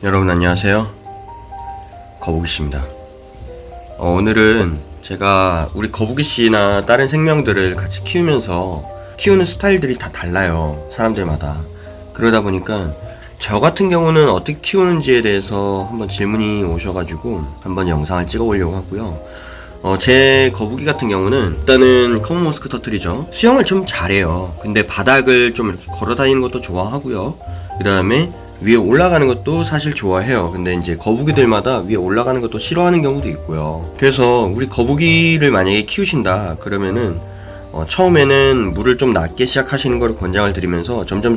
여러분 안녕하세요, 거북이씨입니다. 오늘은 제가 우리 거북이씨나 다른 생명들을 같이 키우면서 키우는 스타일들이 다 달라요, 사람들마다. 그러다 보니까 저 같은 경우는 어떻게 키우는지에 대해서 한번 질문이 오셔가지고 한번 영상을 찍어보려고 하고요. 제 거북이 같은 경우는 일단은 커먼 모스크 터틀이죠. 수영을 좀 잘해요. 근데 바닥을 좀 이렇게 걸어다니는 것도 좋아하고요. 그 다음에 위에 올라가는 것도 사실 좋아해요. 근데 이제 거북이들마다 위에 올라가는 것도 싫어하는 경우도 있고요. 그래서 우리 거북이를 만약에 키우신다 그러면은 처음에는 물을 좀 낮게 시작하시는 걸 권장을 드리면서 점점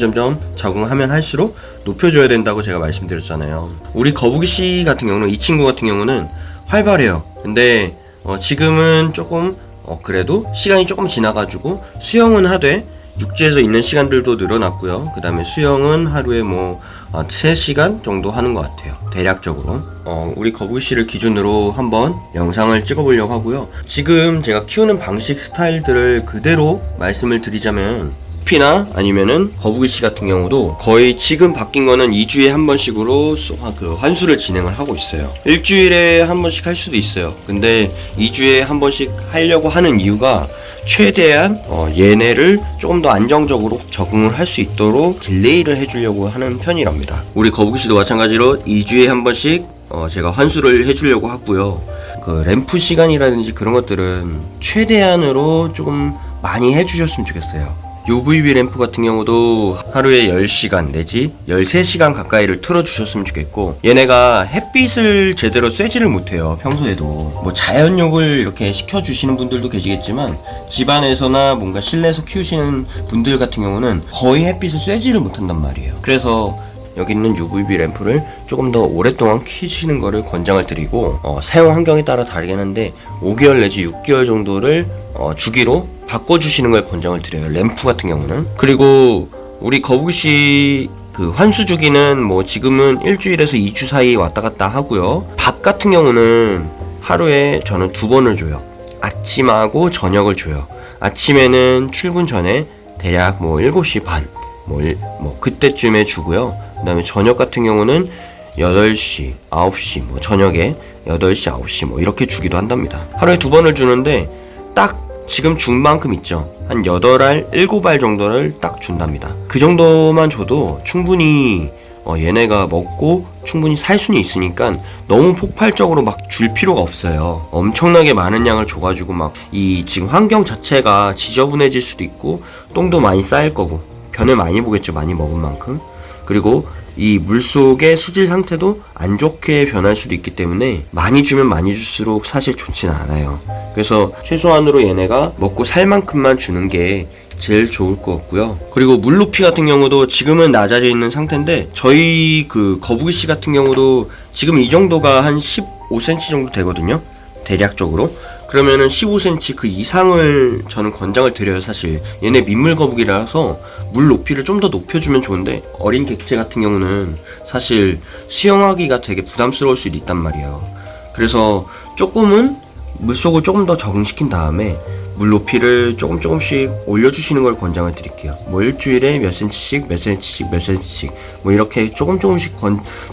적응하면 할수록 높여줘야 된다고 제가 말씀드렸잖아요. 우리 거북이씨 같은 경우는, 이 친구 같은 경우는 활발해요. 근데 지금은 조금 그래도 시간이 조금 지나가지고 수영은 하되 육지에서 있는 시간들도 늘어났고요. 그 다음에 수영은 하루에 3시간 정도 하는 것 같아요, 대략적으로. 우리 거북이씨를 기준으로 한번 영상을 찍어보려고 하고요. 지금 제가 키우는 방식 스타일들을 그대로 말씀을 드리자면, 피나 아니면은 거북이씨 같은 경우도 거의 지금 바뀐 거는 2주에 한 번씩으로 환수를 진행을 하고 있어요. 일주일에 한 번씩 할 수도 있어요. 근데 2주에 한 번씩 하려고 하는 이유가 최대한 얘네를 조금 더 안정적으로 적응을 할 수 있도록 딜레이를 해주려고 하는 편이랍니다. 우리 거북이씨도 마찬가지로 2주에 한 번씩 제가 환수를 해주려고 하고요. 그 램프 시간이라든지 그런 것들은 최대한으로 조금 많이 해주셨으면 좋겠어요. UVB 램프 같은 경우도 하루에 10시간 내지 13시간 가까이를 틀어주셨으면 좋겠고, 얘네가 햇빛을 제대로 쐬지를 못해요. 평소에도 자연욕을 이렇게 시켜주시는 분들도 계시겠지만, 집안에서나 뭔가 실내에서 키우시는 분들 같은 경우는 거의 햇빛을 쐬지를 못한단 말이에요. 그래서 여기 있는 UVB 램프를 조금 더 오랫동안 키시는 거를 권장을 드리고, 사용 환경에 따라 다르긴 한데 5개월 내지 6개월 정도를 주기로 바꿔주시는 걸 권장을 드려요, 램프 같은 경우는. 그리고 우리 거북이씨 그 환수 주기는 지금은 일주일에서 2주 사이 왔다 갔다 하고요. 밥 같은 경우는 하루에 저는 2번을 줘요. 아침하고 저녁을 줘요. 아침에는 출근 전에 대략 7시 반 그때쯤에 주고요. 그 다음에 저녁 같은 경우는 8시, 9시, 저녁에 8시, 9시 이렇게 주기도 한답니다. 하루에 2번을 주는데 딱 지금 준 만큼 있죠. 한 8알, 7알 정도를 딱 준답니다. 그 정도만 줘도 충분히 얘네가 먹고 충분히 살 수는 있으니까 너무 폭발적으로 막 줄 필요가 없어요. 엄청나게 많은 양을 줘가지고 이 지금 환경 자체가 지저분해질 수도 있고 똥도 많이 쌓일 거고 변을 많이 보겠죠, 많이 먹은 만큼. 그리고 이 물속의 수질 상태도 안 좋게 변할 수도 있기 때문에 많이 주면 많이 줄수록 사실 좋진 않아요. 그래서 최소한으로 얘네가 먹고 살 만큼만 주는 게 제일 좋을 것 같고요. 그리고 물 높이 같은 경우도 지금은 낮아져 있는 상태인데, 저희 그 거북이씨 같은 경우도 지금 이 정도가 한 15cm 정도 되거든요, 대략적으로. 그러면은 15cm 그 이상을 저는 권장을 드려요. 사실 얘네 민물 거북이라서 물 높이를 좀 더 높여주면 좋은데, 어린 객체 같은 경우는 사실 수영하기가 되게 부담스러울 수도 있단 말이에요. 그래서 조금은 물속을 조금 더 적응시킨 다음에 물 높이를 조금씩 올려주시는 걸 권장을 드릴게요. 일주일에 몇 cm씩 이렇게 조금씩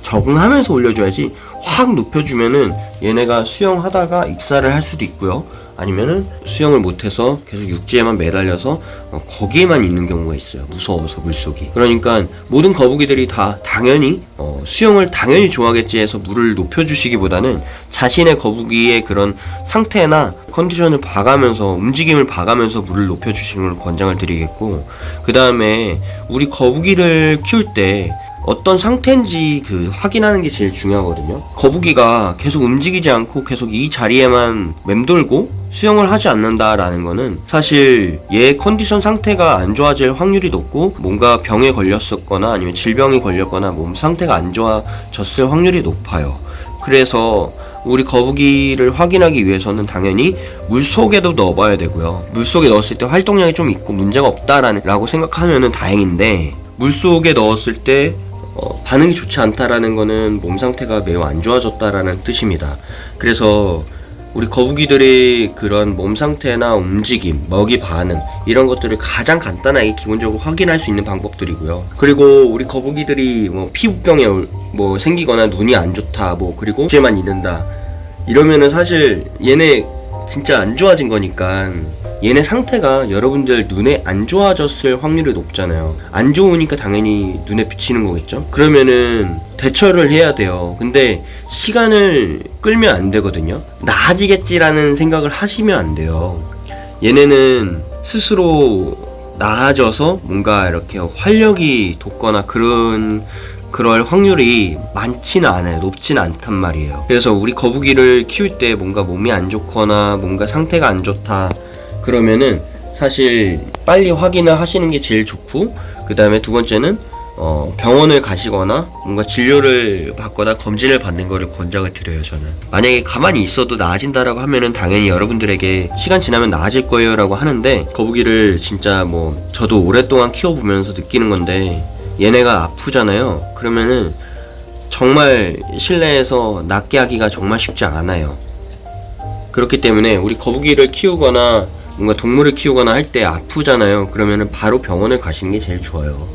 적응하면서 올려줘야지 확 높여주면은 얘네가 수영하다가 익사를 할 수도 있고요. 아니면은 수영을 못해서 계속 육지에만 매달려서 거기에만 있는 경우가 있어요, 무서워서 물속이. 그러니까 모든 거북이들이 다 당연히 수영을 당연히 좋아하겠지 해서 물을 높여주시기보다는 자신의 거북이의 그런 상태나 컨디션을 봐가면서, 움직임을 봐가면서 물을 높여주시는 걸 권장을 드리겠고, 그 다음에 우리 거북이를 키울 때 어떤 상태인지 확인하는 게 제일 중요하거든요. 거북이가 계속 움직이지 않고 계속 이 자리에만 맴돌고 수영을 하지 않는다라는 거는 사실 얘 컨디션 상태가 안 좋아질 확률이 높고, 뭔가 병에 걸렸었거나 아니면 질병이 걸렸거나 몸 상태가 안 좋아졌을 확률이 높아요. 그래서 우리 거북이를 확인하기 위해서는 당연히 물속에도 넣어봐야 되고요. 물속에 넣었을 때 활동량이 좀 있고 문제가 없다라고 생각하면은 다행인데, 물속에 넣었을 때 반응이 좋지 않다라는 거는 몸 상태가 매우 안 좋아졌다라는 뜻입니다. 그래서 우리 거북이들의 그런 몸 상태나 움직임, 먹이 반응 이런 것들을 가장 간단하게 기본적으로 확인할 수 있는 방법들이고요. 그리고 우리 거북이들이 뭐 피부병에 뭐 생기거나 눈이 안 좋다, 뭐 그리고 쥐만 있는다 이러면은 사실 얘네 진짜 안 좋아진 거니까 얘네 상태가 여러분들 눈에 안 좋아졌을 확률이 높잖아요. 안 좋으니까 당연히 눈에 비치는 거겠죠. 그러면은 대처를 해야 돼요. 근데 시간을 끌면 안 되거든요. 나아지겠지라는 생각을 하시면 안 돼요. 얘네는 스스로 나아져서 뭔가 이렇게 활력이 돋거나 그럴 확률이 많지는 않아요. 높지는 않단 말이에요. 그래서 우리 거북이를 키울 때 뭔가 몸이 안 좋거나 뭔가 상태가 안 좋다 그러면은 사실 빨리 확인을 하시는 게 제일 좋고, 그 다음에 두 번째는 병원을 가시거나 뭔가 진료를 받거나 검진을 받는 거를 권장을 드려요. 저는 만약에 가만히 있어도 나아진다라고 하면은 당연히 여러분들에게 시간 지나면 나아질 거예요 라고 하는데, 거북이를 진짜 뭐 저도 오랫동안 키워보면서 느끼는 건데 얘네가 아프잖아요. 그러면은 정말 실내에서 낫게 하기가 정말 쉽지 않아요. 그렇기 때문에 우리 거북이를 키우거나 뭔가 동물을 키우거나 할 때 아프잖아요. 그러면은 바로 병원을 가시는 게 제일 좋아요.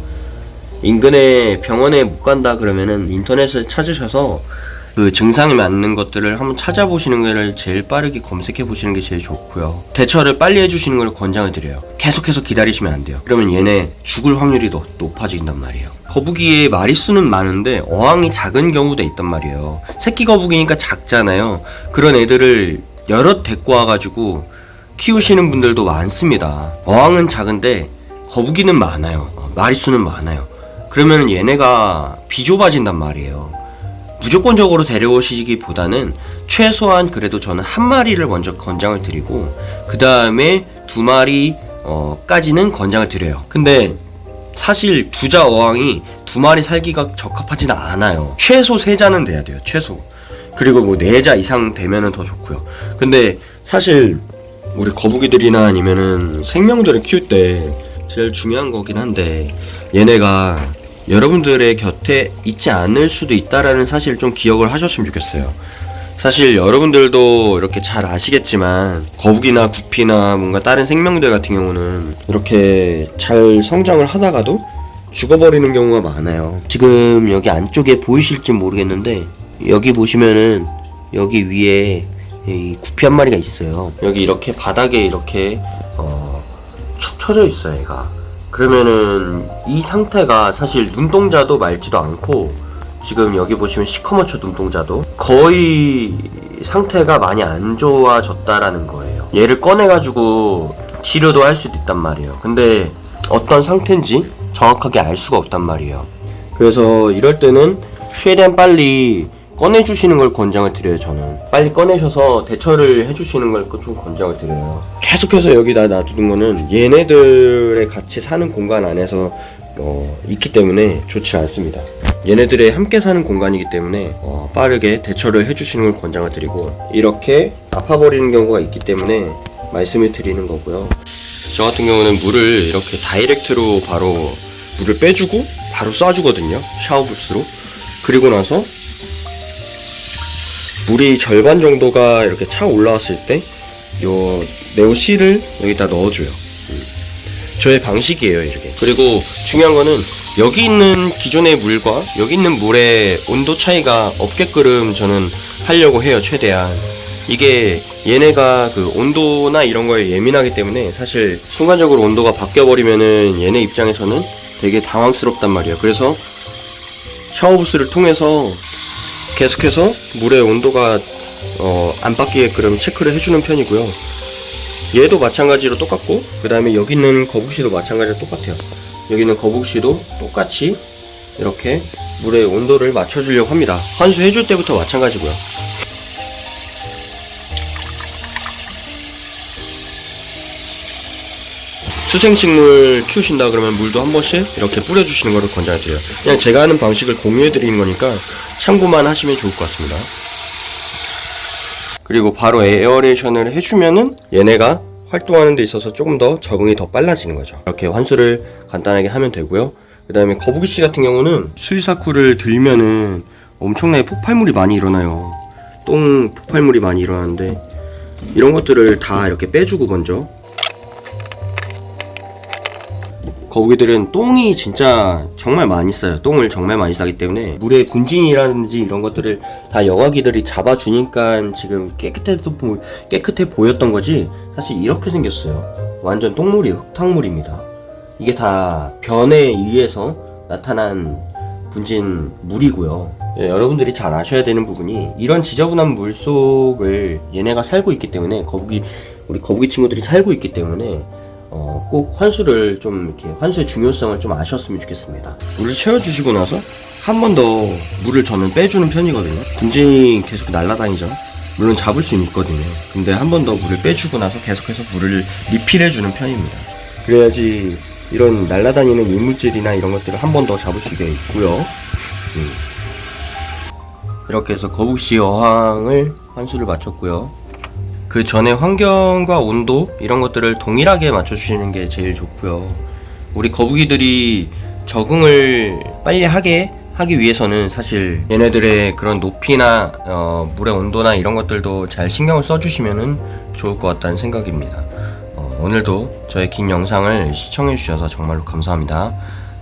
인근에 병원에 못 간다 그러면은 인터넷을 찾으셔서 그 증상이 맞는 것들을 한번 찾아보시는 거를 제일 빠르게 검색해 보시는 게 제일 좋고요. 대처를 빨리 해주시는 걸 권장을 드려요. 계속해서 기다리시면 안 돼요. 그러면 얘네 죽을 확률이 더 높아진단 말이에요. 거북이의 마리수는 많은데 어항이 작은 경우도 있단 말이에요. 새끼 거북이니까 작잖아요. 그런 애들을 여럿 데리고 와가지고 키우시는 분들도 많습니다. 어항은 작은데 거북이는 많아요. 마리수는 많아요. 그러면 얘네가 비좁아진단 말이에요. 무조건적으로 데려오시기보다는 최소한 그래도 저는 한 마리를 먼저 권장을 드리고 그 다음에 두 마리 까지는 권장을 드려요. 근데 사실 부자 어항이 두 마리 살기가 적합하지는 않아요. 최소 세 자는 돼야 돼요. 최소. 그리고 뭐 네 자 이상 되면은 더 좋고요. 근데 사실 우리 거북이들이나 아니면은 생명들을 키울 때 제일 중요한 거긴 한데, 얘네가 여러분들의 곁에 있지 않을 수도 있다라는 사실 좀 기억을 하셨으면 좋겠어요. 사실 여러분들도 이렇게 잘 아시겠지만 거북이나 구피나 뭔가 다른 생명들 같은 경우는 이렇게 잘 성장을 하다가도 죽어버리는 경우가 많아요. 지금 여기 안쪽에 보이실지 모르겠는데 여기 보시면은 여기 위에 이 구피 한 마리가 있어요. 여기 이렇게 바닥에 이렇게 축 처져 있어요, 얘가. 그러면은 이 상태가 사실 눈동자도 맑지도 않고, 지금 여기 보시면 시커멓죠, 눈동자도. 거의 상태가 많이 안 좋아졌다라는 거예요. 얘를 꺼내가지고 치료도 할 수도 있단 말이에요. 근데 어떤 상태인지 정확하게 알 수가 없단 말이에요. 그래서 이럴 때는 최대한 빨리 꺼내주시는 걸 권장을 드려요. 저는 빨리 꺼내셔서 대처를 해주시는 걸 좀 권장을 드려요. 계속해서 여기다 놔두는 거는 얘네들의 같이 사는 공간 안에서 있기 때문에 좋지 않습니다. 얘네들의 함께 사는 공간이기 때문에 빠르게 대처를 해주시는 걸 권장을 드리고, 이렇게 아파버리는 경우가 있기 때문에 말씀을 드리는 거고요. 저 같은 경우는 물을 이렇게 다이렉트로 바로 물을 빼주고 바로 쏴주거든요. 샤워부스로. 그리고 나서 물이 절반 정도가 이렇게 차 올라왔을 때 요 네오실을 여기다 넣어줘요. 저의 방식이에요, 이렇게. 그리고 중요한 거는 여기 있는 기존의 물과 여기 있는 물의 온도 차이가 없게끔 저는 하려고 해요, 최대한. 이게 얘네가 그 온도나 이런 거에 예민하기 때문에 사실 순간적으로 온도가 바뀌어버리면은 얘네 입장에서는 되게 당황스럽단 말이에요. 그래서 샤워부스를 통해서 계속해서 물의 온도가 안 바뀌게끔 체크를 해주는 편이고요. 얘도 마찬가지로 똑같고, 그 다음에 여기 있는 거북씨도 마찬가지로 똑같아요. 여기 있는 거북씨도 똑같이 이렇게 물의 온도를 맞춰주려고 합니다. 환수해줄 때부터 마찬가지고요. 수생식물 키우신다 그러면 물도 한 번씩 이렇게 뿌려주시는 거를 권장드려요. 그냥 제가 하는 방식을 공유해드리는 거니까 참고만 하시면 좋을 것 같습니다. 그리고 바로 에어레이션을 해주면은 얘네가 활동하는 데 있어서 조금 더 적응이 더 빨라지는 거죠. 이렇게 환수를 간단하게 하면 되고요. 그 다음에 거북이씨 같은 경우는 수리사쿠를 들면은 엄청나게 폭발물이 많이 일어나요. 똥 폭발물이 많이 일어나는데 이런 것들을 다 이렇게 빼주고 먼저. 거북이들은 똥이 진짜 정말 많이 싸요. 똥을 정말 많이 싸기 때문에 물의 분진이라든지 이런 것들을 다 여과기들이 잡아주니까 지금 깨끗해 보였던 거지, 사실 이렇게 생겼어요. 완전 똥물이에요. 흙탕물입니다. 이게 다 변에 의해서 나타난 분진 물이고요. 예, 여러분들이 잘 아셔야 되는 부분이, 이런 지저분한 물 속을 얘네가 살고 있기 때문에, 우리 거북이 친구들이 살고 있기 때문에 꼭 환수를 좀 이렇게, 환수의 중요성을 좀 아셨으면 좋겠습니다. 물을 채워주시고 나서 한 번 더 물을 저는 빼주는 편이거든요. 분진이 계속 날아다니죠. 물론 잡을 수는 있거든요. 근데 한 번 더 물을 빼주고 나서 계속해서 물을 리필해주는 편입니다. 그래야지 이런 날아다니는 이물질이나 이런 것들을 한 번 더 잡을 수가 있고요. 이렇게 해서 거북씨 어항을 환수를 마쳤고요. 그 전에 환경과 온도 이런 것들을 동일하게 맞춰주시는 게 제일 좋고요. 우리 거북이들이 적응을 빨리 하기 위해서는 사실 얘네들의 그런 높이나 물의 온도나 이런 것들도 잘 신경을 써주시면 좋을 것 같다는 생각입니다. 오늘도 저의 긴 영상을 시청해주셔서 정말로 감사합니다.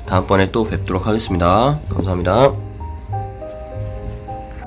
다음번에 또 뵙도록 하겠습니다. 감사합니다.